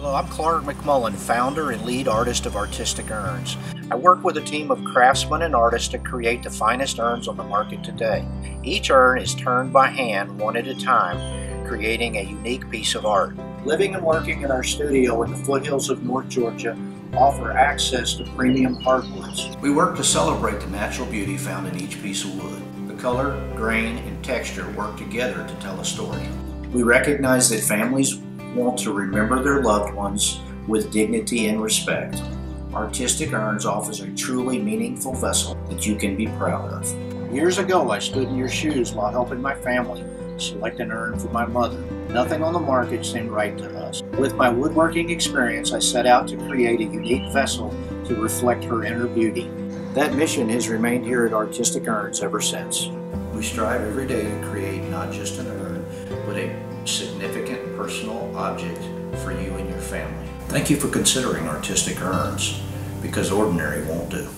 Hello, I'm Clark McMullen, founder and lead artist of Artistic Urns. I work with a team of craftsmen and artists to create the finest urns on the market today. Each urn is turned by hand, one at a time, creating a unique piece of art. Living and working in our studio in the foothills of North Georgia offer access to premium hardwoods. We work to celebrate the natural beauty found in each piece of wood. The color, grain, and texture work together to tell a story. We recognize that families want to remember their loved ones with dignity and respect. Artistic Urns offers a truly meaningful vessel that you can be proud of. Years ago, I stood in your shoes while helping my family select an urn for my mother. Nothing on the market seemed right to us. With my woodworking experience, I set out to create a unique vessel to reflect her inner beauty. That mission has remained here at Artistic Urns ever since. We strive every day to create not just an urn, but a significant personal object for you and your family. Thank you for considering Artistic Urns, because ordinary won't do.